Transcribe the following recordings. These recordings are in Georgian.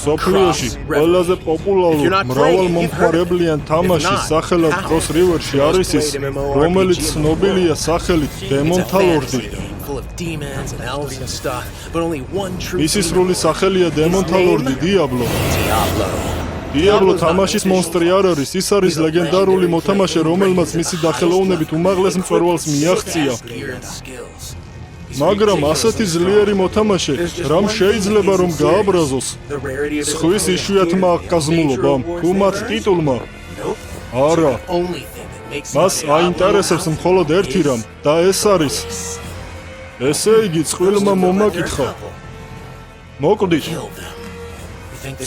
სოფლიოში ყველაზე პოპულარული მრავალმომხმარებლიან თამაშის სახელად Cross River-ში არის ის, რომელიც ცნობილია სახელით Demonta Lord-ი. მისი სრული სახელია Demonta Lord-ი Diablo. Diablo თამაშის მონსტრი არ არის, ის არის ლეგენდარული მოთამაშე, რომელმაც მისი დახელოვნებით უმაღლეს მწვერვალს მიაღწია. მაგრამ ასეთი ძლიერი მოთამაშე რამ შეიძლება რომ გააბრაზოს სხვის იშვიათმა აკაზმულობამ თუ მათ ტიტულმა? არა. მას აინტერესებს მხოლოდ ერთი რამ და ეს არის ესე იგი წყვილმა მომაკითხა. მოკვდით.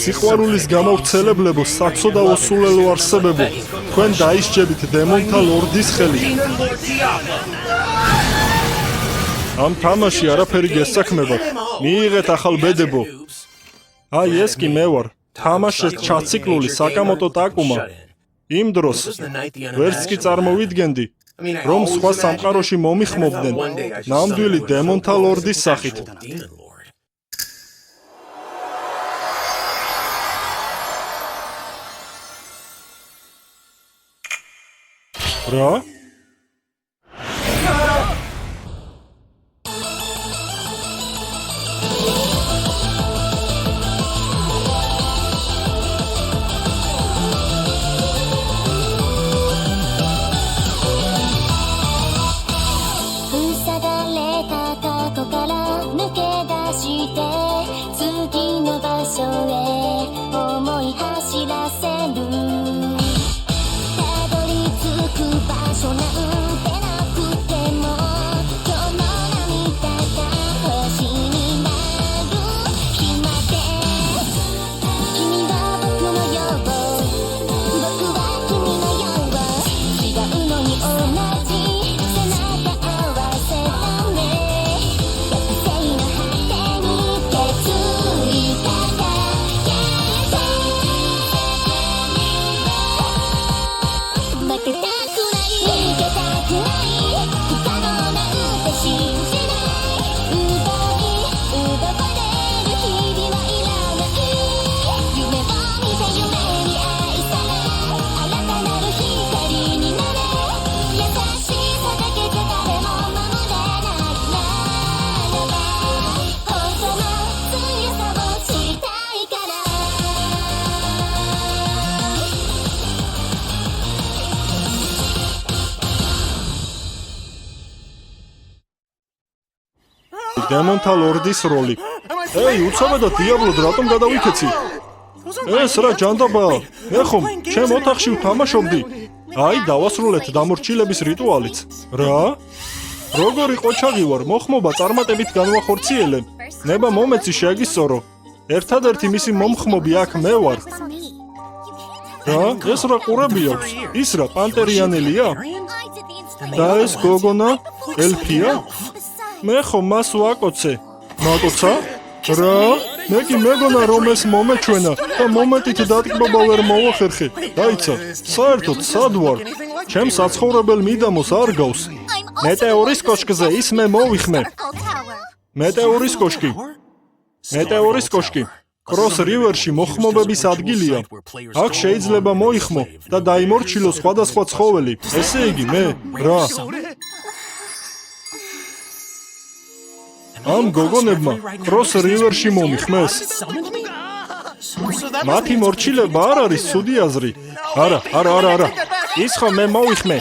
სიყვარულის გამავრცელებლებო, საცოდავო სულელო არსებებო, თქვენ დაისჯებით Demonta Lord-ის ხელით. ამ თამაში არაფერი გესაქმებათ. მიიღეთ ახალ ბედებო. აი ეს კი მე ვარ. თამაშეს ჩაციკლული საკამოტო ტაკუმა. იმ დროს ვერც კი წარმოვიდგენდი, რომ სხვა სამყაროში მომიხმობდნენ ნამდვილი Demonta Lord-ის სახით. რა? Demonta Lord-ის როლი. ეი, უცებედად Diablo-д რატომ გადავიქეცი? ეს რა ჯანდაბაა? მე ხომ ჩემ ოთახში ვთამაშობდი. აი, დავასრულეთ დამორჩილების რიტუალიც. რა? როგორი ყოჩაღი ვარ, მოხმობა წარმატებით განვახორციელე. ნება მომეცი შეგისწორო. ერთადერთი მისი მომხმობი აქ მე ვარ. რა? ეს რა ყურები აქვს? ის რა პანტერიანელია? და ეს გოგონა ელფია? მე ხომ მას ვაკოცე. მაკოცა? რა? მე კი მეგონა რომ ეს მომეჩვენა და მომენტით დატკბობა ვერ მოვახერხე. დაიცა, საერთოდ სად ვარ? ჩემ საცხოვრებელ მიდამოს არ გავს. მეტეორის კოშკზე ის მე მოვიხმე. მეტეორის კოშკი. მეტეორის კოშკი. Cross River-ში მოხმობების ადგილია. აქ შეიძლება მოიხმო და დაიმორჩილო სხვადასხვა ცხოველი. ესე იგი მე რა? ამ გოგონებმა Cross River-ში მომიხმეს. მათი მორჩილება არ არის ცუდი აზრი. არა. ის ხომ მე მოვიხმე.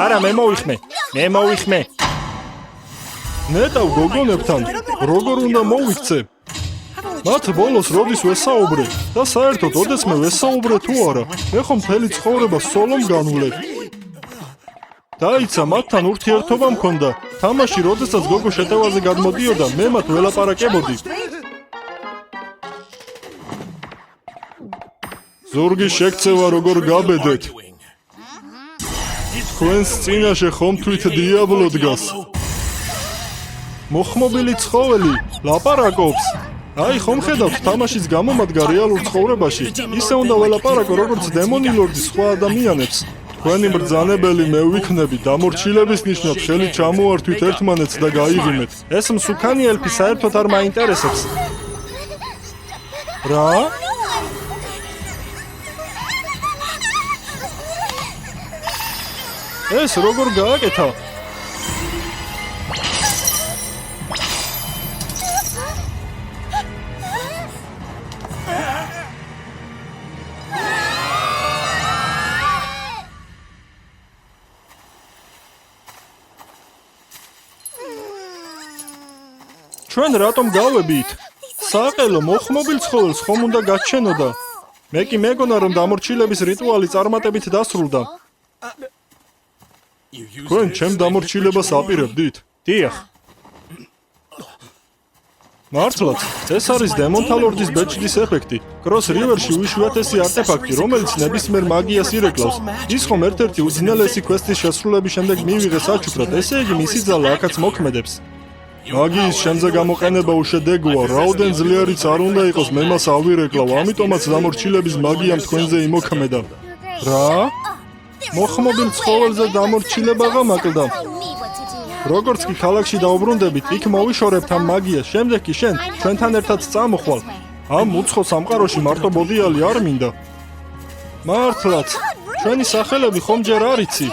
არა, მე მოვიხმე. მე მოვიხმე. ნეტავ გოგონებთან როგორ უნდა მოვიქცე? მათ ბოლოს როდის ვესაუბრე და საერთოდ ოდესმე ვესაუბრე თუ არა. მე ხომ მთელი ცხოვრება სოლომ განვლე. დაიცა, მათთან ურთიერთობა მქონდა. თამაში როდესაც გოგო შეტევაზე გადმოდიოდა, მე მათ ველაპარაკებოდი. ზურგის შეკცევა როგორ გაბედეთ? თქვენს წინაშე ხომ თვით Diablo დგას? მოხმობილი ცხოველი ლაპარაკობს. აი, ხომ ხედავთ თამაშის გამომადგა რეალურ ცხოვრებაში? ისე უნდა ველაპარაკო როგორც Demonta Lord-ის სხვა ადამიანებს. თქვენი ბრძანებელი მე ვიქნები, დამორჩილების ნიშნად ხელი ჩამოართვით ერთმანეთს და გაიღიმეთ. ეს მსუქანი ელფი საერთოდ არ მაინტერესებს. რა? ეს როგორ გააკეთა? ჩვენ რატომ გავებით? საყელო მოხმობილ ცხოველს ხომ უნდა გაჩენოდა? მე კი მეგონა რომ დამორჩილების რიტუალი წარმატებით დასრულდა. თქვენ ჩემ დამორჩილებას აპირებდით? დიახ. მართლაც, ეს არის დემონთა ლორდის ბეჭდის ეფექტი. კროს რივერში უშვიათესი არტეფაქტი, რომელიც ნებისმიერ მაგიას ირეკლავს. ის ხომ ერთ-ერთი უძნელესი კვესტის შესრულების შემდეგ მივიღე საჩუქრად, ესე იგი მისი ძალა აქაც მოქმედებს. მაგიის შემზე გამოყენება უშედეგოა, რაოდენ ძლიერიც არ უნდა იყოს, მე მას ავირეკლავ, ამიტომაც დამორჩილების მაგიამ თქვენზე იმოქმედა. რა? მოხმობილ ცხოველზე დამორჩილება გამაკლდა. როგორც კი ქალაქში დაუბრუნდებით, იქ მოვიშორებთ ამ მაგიას, შემდეგ კი შენ ჩვენთან ერთად წამოხვალ. ამ უცხო სამყაროში მარტო ბოდიალი არ მინდა. მართლაც, ჩვენი სახელები ხომ ჯერ არ იცი?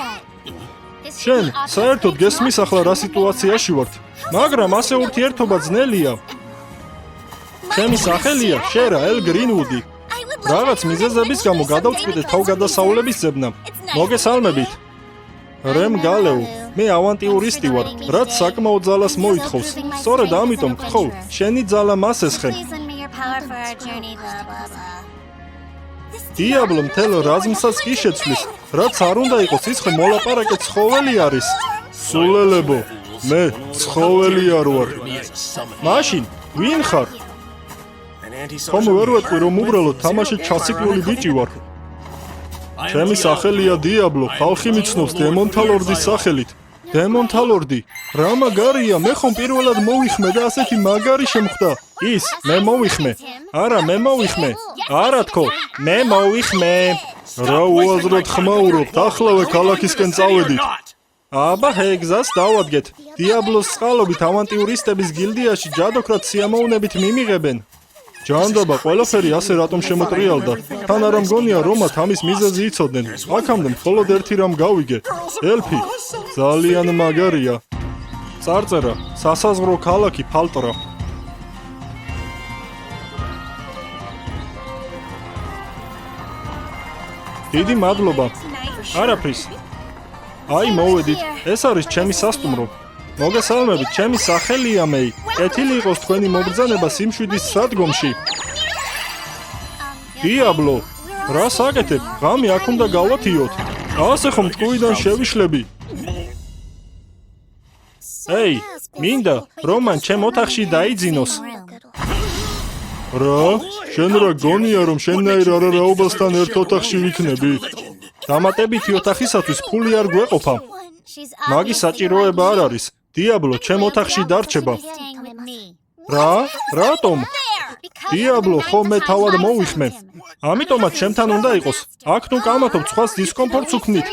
შენ საერთოდ გესმის ახლა რა სიტუაციაში ვართ? მაგრამ ასე ურთიერთობა ძნელია. ჩემი სახელია შერა ელ გრინვუდი. რაღაც მიზეზების გამო გადავწყვიტე თავგადასავლების ძებნა. მოგესალმებით. რემ გალეუ, მე ავანტიურისტი ვარ, რაც საკმაოდ ძალას მოითხოვს. სწორედ ამიტომ გთხოვ, შენი ძალა მას ესხე. დიაბლო მთელ რაზმსაც კი შეცვლის, რაც არ უნდა იყოს, ის ხომ მოლაპარაკე ცხოველი არის. სულელებო, მე ცხოველი არ ვარ. მაშინ ვინ ხარ? ხომ ვერ ვეტყვი რომ უბრალოდ თამაშით ჩასიკლული ბიჭი ვარ. ჩემი სახელია დიაბლო, ხალხი მიცნობს დემონთა ლორდის სახელით. დემონთა ლორდი, რა მაგარია, მე ხომ პირველად მოვიხმე და ასეთი მაგარი შემხვდა. ის, მე მოვიხმე. არა, მე მოვიხმე. არა თქო, მე მოვიხმე. რა უაზროდ ხმაურობთ, ახლავე ქალაქისკენ წავედით. აბა, ჰეგზას დავადგეთ. დიაბლოს წყალობით ავანტიურისტების გილდიაში ჯადოქრად სიამოვნებით მიმიღებენ. ჯანდაბა, ყველაფერი ასე რატომ შემოტრიალდა? თან არ მგონია რომ მათ ამის მიზეზი იცოდნენ. აქამდე მხოლოდ ერთი რამ გავიგე. ელფი, ძალიან მაგარია. წარწერა, სასაზღვრო ქალაქი ფალტრა. დიდი მადლობა. არაფრის. აი მოვედით, ეს არის ჩემი სასტუმრო. მოგესალმებით, ჩემი სახელია მეი. კეთილი იყოს თქვენი მობრძანება სიმშვიდის სადგომში. დიაბლო, რა საკეთებ? ღამე აქ უნდა გავათიოთ. ასე ხომ ჭკუიდან შევიშლები. ეი, მინდა, რომ მან ჩემ ოთახში დაიძინოს. რა? შენ რა გონია რომ შენნაირ არარაობასთან ერთ ოთახში ვიქნები? დამატებითი ოთახისათვის ფული არ გვეყოფა. მაგის საჭიროება არ არის. დიაბლო, ჩემ ოთახში დარჩება. რა? რატომ? დიაბლო, ხო მე თავად მოვიხმე. ამიტომაც ჩემთან უნდა იყოს. აქ თუ კამათობ სხვას დისკომფორტს უქმნით.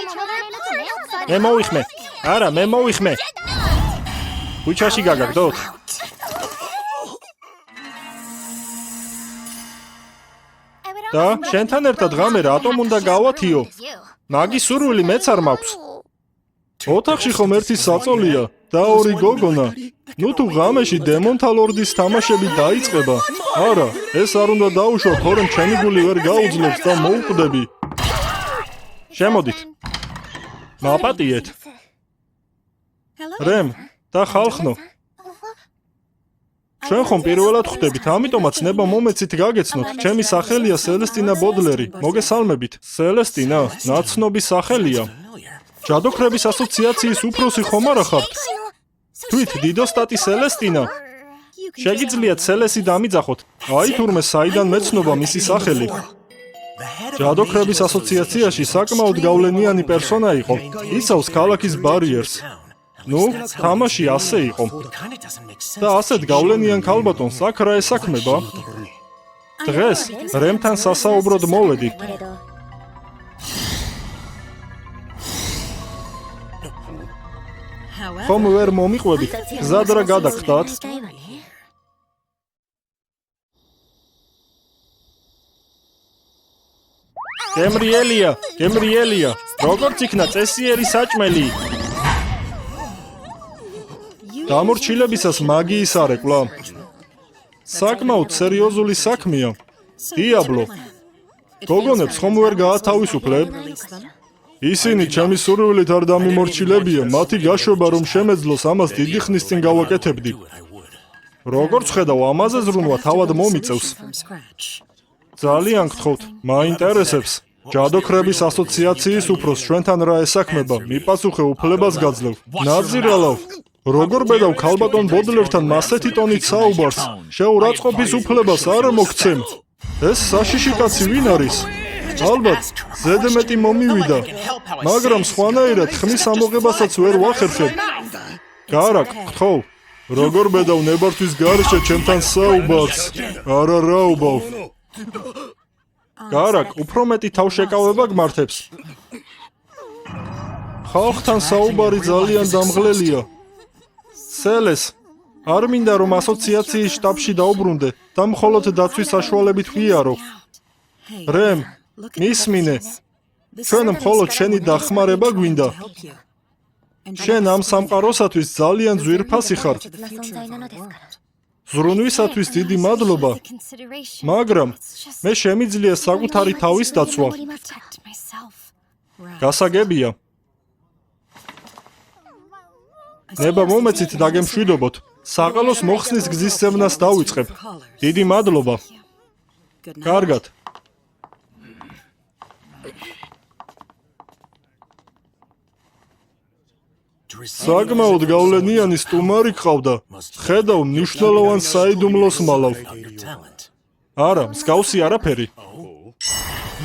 მე მოვიხმე. არა, მე მოვიხმე. ქუჩაში გაგაგდოთ. და შენთან ერთად ღამე რატომ უნდა გავათიო? მაგის სურვილი მეც არ მაქვს. ოთახში ხომ ერთი საწოლია და ორი გოგონა. ნუ თუ ღამეში დემონთა ლორდის თამაშები დაიწყება. არა, ეს არ უნდა დაუშვათ, თორემ ჩემი გული ვერ გაუძლებს და მოვკვდები. შემოდით. მაპატიეთ. რემ, და ხალხნო. ჩვენ ხომ პირველად ხვდებით, ამიტომაც ნება მომეცით გაგეცნოთ. ჩემი სახელია სელესტინა ბოდლერი. მოგესალმებით. სელესტინა, ნაცნობი სახელია. ჯადოქრების ასოციაციის უფროსი ხომ არა ხართ? თვით დიდოსტატი სელესტინა. შეგიძლიათ სელესი დამიძახოთ. აი თურმე საიდან მეცნობა მისი სახელი. ჯადოქრების ასოციაციაში საკმაოდ გავლენიანი პერსონა იყო. იცავს ქალაქის ბარიერს. ნუ, თამაში ასე იყო. და ასეთ გავლენიან ქალბატონს აქ რა ესაქმება? დღეს რემთან სასაუბროდ მოვედი. ხომ ვერ მომიყვებით? გზად რა გადაგხდათ? გემრიელია, როგორც იქნა წესიერი საჭმელი. დამორჩილებისას მაგიის არეკვლა. საკმაოდ სერიოზული საქმეა. დიაბლო. გოგონებს ხომ ვერ გაათავისუფლებ? ისინი ჩემი სურვილით არ დამიმორჩილებია, მათი გაშვება რომ შემეძლოს ამას დიდი ხნის წინ გავაკეთებდი. როგორც ხედავ, ამაზე ზრუნვა თავად მომიწევს. ძალიან გთხოვთ, მაინტერესებს. ჯადოქრების ასოციაციის უფროს ჩვენთან რა ესაქმება, მიპასუხე უფლებას გაძლევ. ნაძირალავ, როგორ ბედავ ქალბატონ ბოდლერთან მასეთი ტონით საუბარს, შეურაცხყოფის უფლებას არ მოგცემ. ეს საშიში კაცი ვინ არის? ალბათ, ზედმეტი მომივიდა, მაგრამ სხვანაირად ხმის ამოღებასაც ვერ ვახერხებ. გარაკ, გთხოვ, როგორ ბედავ ნებართვის გარშე ჩემთან საუბარს, არა რაუბავ. გარაკ, უფრო მეტი თავშეკავება გმართებს. ხალხთან საუბარი ძალიან დამღლელია. სელეს, არ მინდა რომ ასოციაციის შტაბში დაუბრუნდე და მხოლოდ დაცვის საშუალებით ვიარო. რემ, მისმინე, ჩვენ მხოლოდ შენი დახმარება გვინდა. შენ ამ სამყაროსათვის ძალიან ძვირფასი ხარ. ზრუნვისათვის დიდი მადლობა, მაგრამ მე შემიძლია საკუთარი თავის დაცვა. გასაგებია. ნება მომეცით დაგემშვიდობოთ. საყელოს მოხსნის გზის სევნას დავიწყებ. დიდი მადლობა. კარგად. საკმაოდ გავლენიანი სტუმარი ყავდა. ხედავ, მნიშვნელოვან საიდუმლოს მალავ. არა, მსგავსი არაფერი.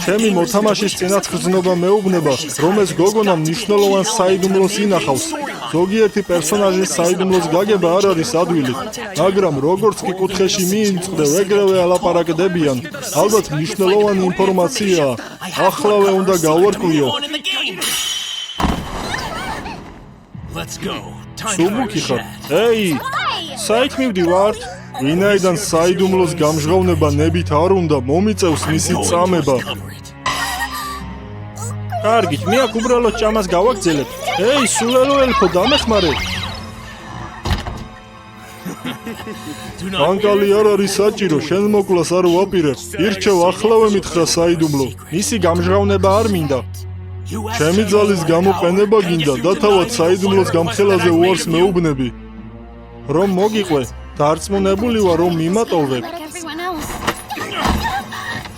ჩემი მოთამაშის წინათგრძნობა მეუბნება, რომ ეს გოგონა მნიშვნელოვან საიდუმლოს ინახავს. ზოგიერთი პერსონაჟის საიდუმლოს გაგება არ არის ადვილი, მაგრამ როგორც კი კუთხეში მიიმწყდევ, ეგრევე ალაპარაკდებიან. ალბათ მნიშვნელოვანი ინფორმაციაა. ახლავე უნდა გავარკვიო. სუბუქი ხარ? ეი, საით მივდივართ? ვინაიდან საიდუმლოს გამჟღავნება ნებით არ უნდა, მომიწევს მისი წამება. კარგით, მე აქ უბრალოდ ჭამას გავაგრძელებ. ეი, სულელო ელფო, დამეხმარე. ანკალი არ არის საჭირო, შენ მოკლას არ ვაპირებ. ირჩევ ახლავე მითხრა საიდუმლო. მისი გამჟღავნება არ მინდა. ჩემი ძალის გამოყენება გინდა და თავად საიდუმლოს გამხელაზე უარს მეუბნები. რომ მოგიყვე, დარწმუნებული ვარ რომ მიმატოვებ.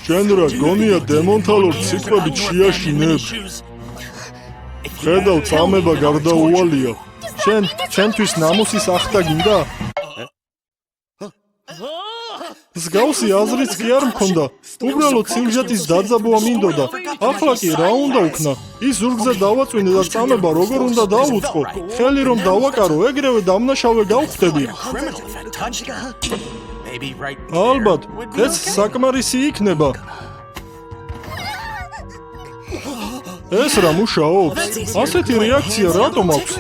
შენ რა გონია დემონთა ლორდ სიტყვებით შეაშინებ? ხედავ, წამება გარდაუვალია. შენ ჩემთვის ნამუსის ახტა გინდა? მსგავსი აზრიც კი არ მქონდა. უბრალოდ სიუჟეტის დაძაბვა მინდოდა. ახლა კი რა უნდა უქნა? ის ზურგზე დავაწვინე და წამება როგორ უნდა დავუწყო? ხელი რომ დავაკარო, ეგრევე დამნაშავე გავხდები. ალბათ, ეს საკმარისი იქნება. ეს რა მუშაობს? ასეთი რეაქცია რატომ აქვს?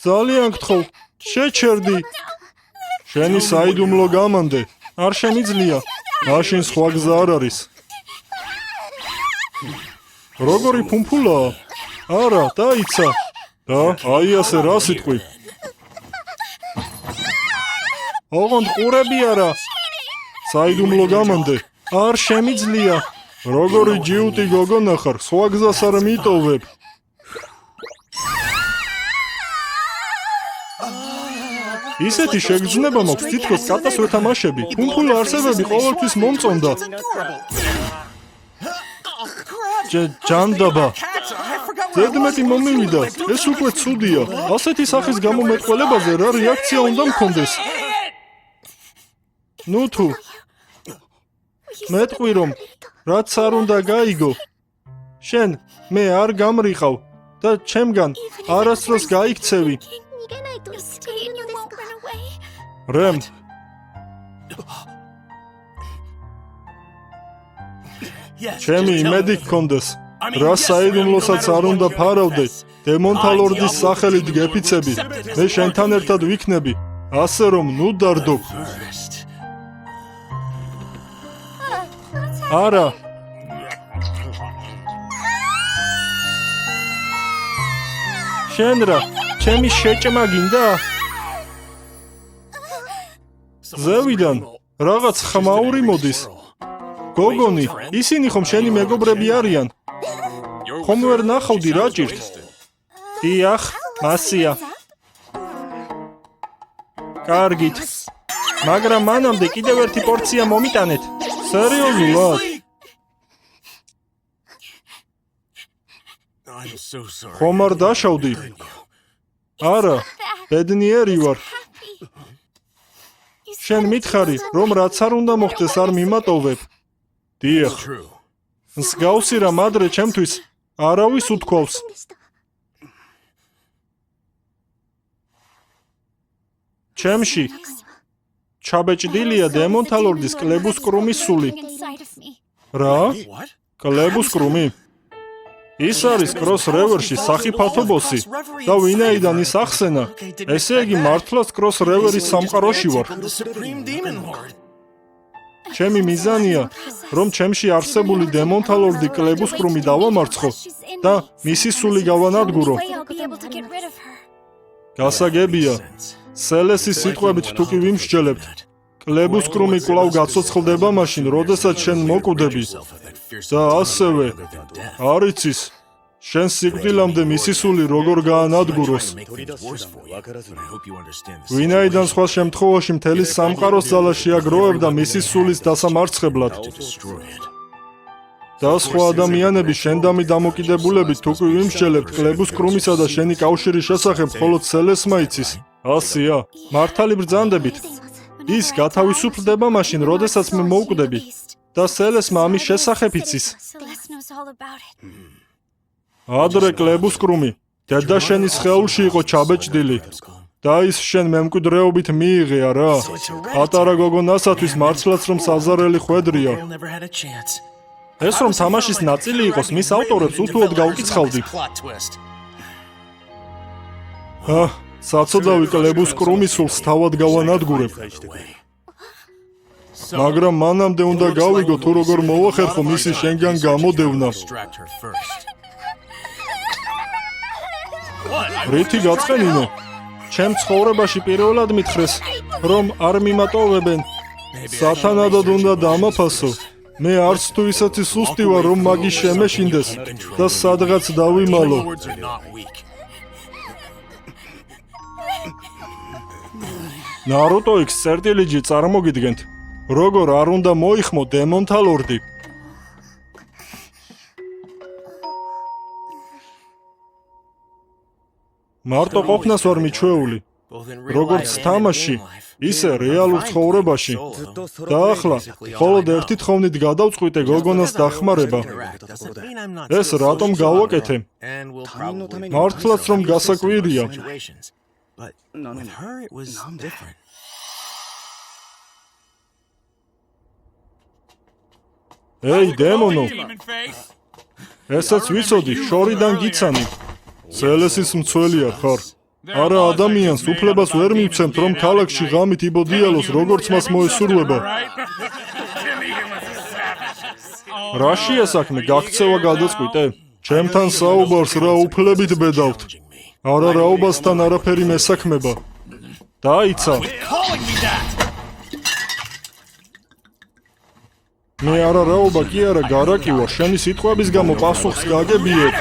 ძალიან გთხოვ, შეჩერდი. შენი საიდუმლო გამანდე. არ შემიძლია. მაშინ სხვა გზა არ არის. როგორი ფუმფულაა? არა, დაიცა. და აი ასე რა სიტყვი? ოღონდ ყურები არა. საიდუმლო გამანდე. არ შემიძლია. როგორი ჯიუტი გოგონა ხარ, სხვა გზას არ მიტოვებ. ისეთი შეგრძნება მაქვს, თითქოს კატას ვეთამაშები. ფუმფულა არსებები ყოველთვის მომწონდა. ჯანდაბა. ზედმეტი მომივიდა. ეს უკვე ცუდია. ასეთი სახის გამომეტყველებაზე რა რეაქცია უნდა მქონდეს? ნუ თუ. მეტყვი რომ რაც არ უნდა გაიგო. შენ მე არ გამრიყავ და ჩემგან არასდროს გაიქცევი. რემ. ჩემი იმედი გქონდეს. რა საიდუმლოსაც არ უნდა ფარავდე. დემონთა ლორდის სახელით გეფიცები. მე შენთან ერთად ვიქნები. ასე რომ ნუ დარდობ. არა. შენ რა, ჩემი შეჭმა გინდა? ზევიდან რაღაც ხმაური მოდის. გოგონი, ისინი ხომ შენი მეგობრები არიან? ხომ ვერ ნახავდი რა ჭირთ? დიახ, მასია. კარგით. მაგრამ მანამდე კიდევ ერთი პორცია მომიტანეთ. სერიოზულად? ხომ არ დაშავდი? არა, ბედნიერი ვარ. შენ მითხარი, რომ რაც არ უნდა მოხდეს არ მიმატოვებ. დიახ. მსგავსი რამ ადრე ჩემთვის არავის უთქვავს. ჩემში ჩაბეჭდილია დემონთა ლორდის კლებუს კრუმის სული. რა? კლებუს კრუმი? ის არის კროს რევერში სახიფათო ბოსი და ვინაიდან ის ახსენა, ესე იგი მართლაც კროს რევერის სამყაროში ვარ. ჩემი მიზანია, რომ ჩემში არსებული დემონთა ლორდი კლებუს კრუმი დავამარცხო და მისი სული გავანადგურო. გასაგებია, სელესის სიტყვებით თუ კი ვიმსჯელებთ, კლებუს კრუმი კვლავ გაცოცხლდება მაშინ, როდესაც შენ მოკვდები. და ასევე არ იცის, შენ სიკვდილამდე მისი სული როგორ გაანადგუროს. ვინაიდან სხვა შემთხვევაში მთელი სამყაროს ძალა შეაგროვებდა მისი სულის დასამარცხებლად. და სხვა ადამიანები შენდამი დამოკიდებულებით თუ კი ვიმსჯელებთ კლებუს კრუმისა და შენი კავშირის შესახებ მხოლოდ სელესმა იცის. ასია, მართალი ბრძანდებით. ის გათავისუფლდება მაშინ, როდესაც მე მოვკვდები და სელესმა ამის შესახებ იცის. ადრე კლებუს კრუმი დედა შენის სხეულში იყო ჩაბეჭდილი და ის შენ მემკვიდრეობით მიიღია რა. პატარა გოგონასათვის მართლაც რომ საზარელი ხვედრია. ეს რომ თამაშის ნაწილი იყოს, მის ავტორებს უთუოდ გავკიცხავდი. საწოდავი კლებუს კრუმის სულს თავად გავანადგურებ. მაგრამ მანამდე უნდა გავიგო თუ როგორ მოვახერხო მისი შენგან გამოდევნა. რითი გაწყენინო? ჩემ ცხოვრებაში პირველად მითხრეს, რომ არ მიმატოვებენ. სათანადოდ უნდა დამაფასო. მე არც თუ ისეთი სუსტი ვარ, რომ მაგის შემეშინდეს და სადღაც დავიმალო. ნარუტო X წერტილიჯი წარმოგიდგენთ, როგორ არ უნდა მოიხმო დემონთა ლორდი. მარტო ყოფნას ვარ მიჩვეული, როგორც თამაში, ისე რეალურ ცხოვრებაში. და ახლა, მხოლოდ ერთი თხოვნით გადავწყვიტე გოგონას დახმარება. ეს რატომ გავაკეთე? მართლაც რომ გასაკვირია. ეი, დემონო! ესაც ვიცოდი, შორიდან გიცანი. სელესის მცველია ხარ. არა ადამიანს უფლებას ვერ მივცემთ, რომ ქალაქში ღამით იბოდიალოს, როგორც მას მოესურვება. რაშია საქმე, გაქცევა გადაწყვიტე? ჩემთან საუბარს რა უფლებით ბედავთ? არა რაობასთან არაფერი მესაქმება. დაიცა. მე არა რაობა კი არა, გარაკი ვარ, შენი სიტყვების გამო პასუხს გაგებიეთ.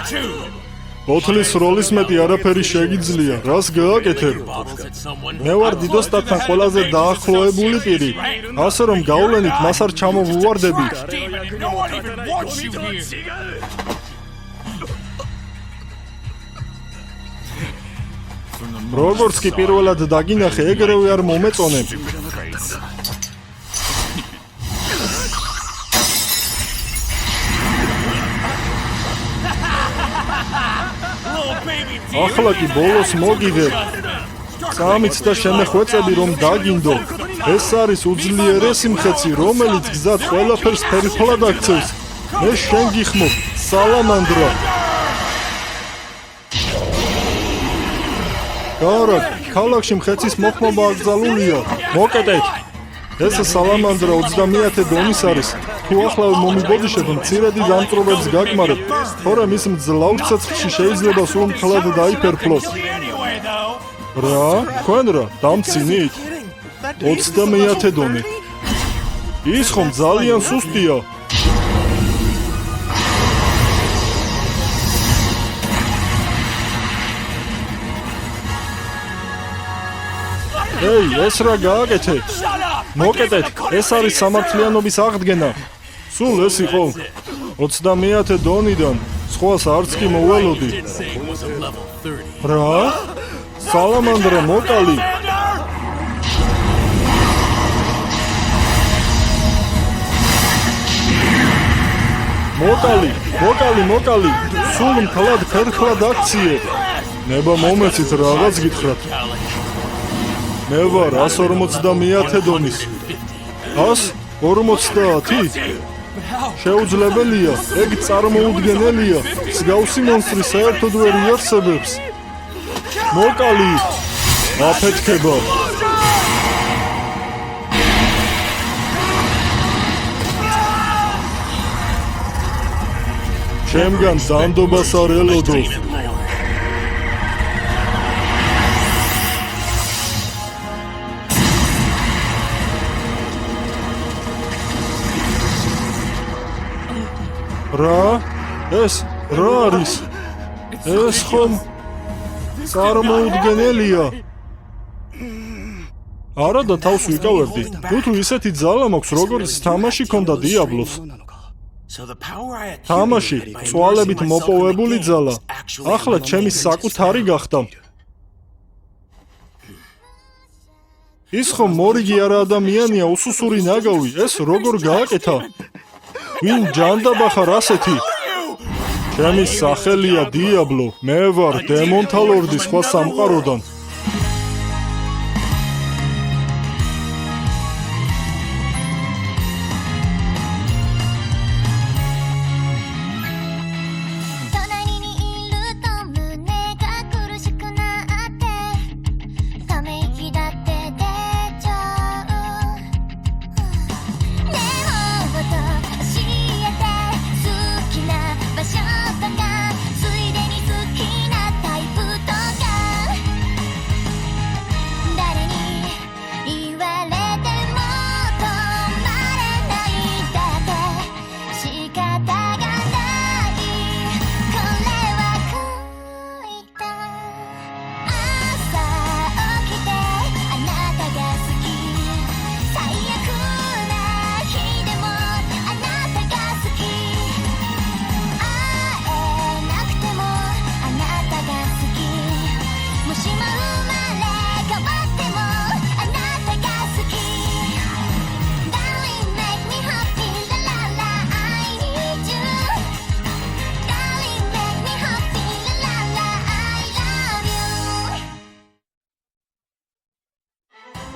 ოთლის როლის მეტი არაფერი შეგიძლია, რას გააკეთებ? მე ვარ დიდოსტატთან ყველაზე დაახლოებული პირი, ასე რომ გავლენით მას არ ჩამოვუვარდები. როგორც კი პირველად დაგინახე, ეგრევე არ მომეწონე. ახლა კი ბოლოს მოგიღებ. წამიც და შემეხვეწები რომ დაგინდო. ეს არის უძლიერესი მხეცი, რომელიც გზად ყველაფერს ფერფლად აქცევს. მე შენ გიხმობ, სალამანდრა. გარაკ, ქალაქში მხეცის მოხმობა აკრძალულია. მოკეტეთ. ეს სალამანდრა 30-ე დონის არის. თუ თუ ახლავე მომიბოდიშებ მცირედი დამწრობებს გაკმარებ, თორემ ის მძლავრ ცეცხლში შეიძლება სულ მთლად დაიფერფლოს. რა? თქვენ რა? დამცინით? 30-ე დონე. ის ხომ ძალიან სუსტია. ეი, ეს რა გააკეთე? მოკეტეთ, ეს არის სამართლიანობის აღდგენა. სულ ეს იყო 30-ე დონიდან, სხვას არც კი მოველოდი. რა? სალამანდრა მოკალი. მოკალი. სულ მთლად ფერხლად აქციე. ნება მომეცით რაღაც გითხრათ. მე ვარ 150-ე დონის. 150? შეუძლებელია, ეგ წარმოუდგენელია. მსგავსი მონსტრი საერთოდ ვერ იარსებებს. მოკალი, აფეთქება. ჩემგან დანდობას არ ელოდო. რა? ეს რა არის? ეს ხომ წარმოუდგენელია. არა და თავს ვიკავებდი. თუ ისეთი ძალა მაქვს, როგორც თამაში ქონდა დიაბლოს. თამაში წვალებით მოპოვებული ძალა. ახლა ჩემი საკუთარი გახდა. ის ხომ მორიგი არა ადამიანია, უსუსური ნაგავი. ეს როგორ გააკეთა? ვინ ჯანდაბა ხარ ასეთი? ჩემი სახელია დიაბლო, მე ვარ დემონთა ლორდი სხვა სამყაროდან.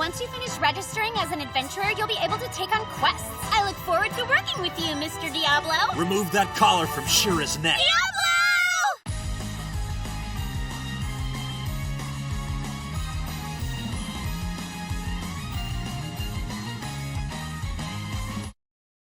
Once you finish registering as an adventurer, you'll be able to take on quests. I look forward to working with you, Mr. Diablo. Remove that collar from Shira's neck. Diablo!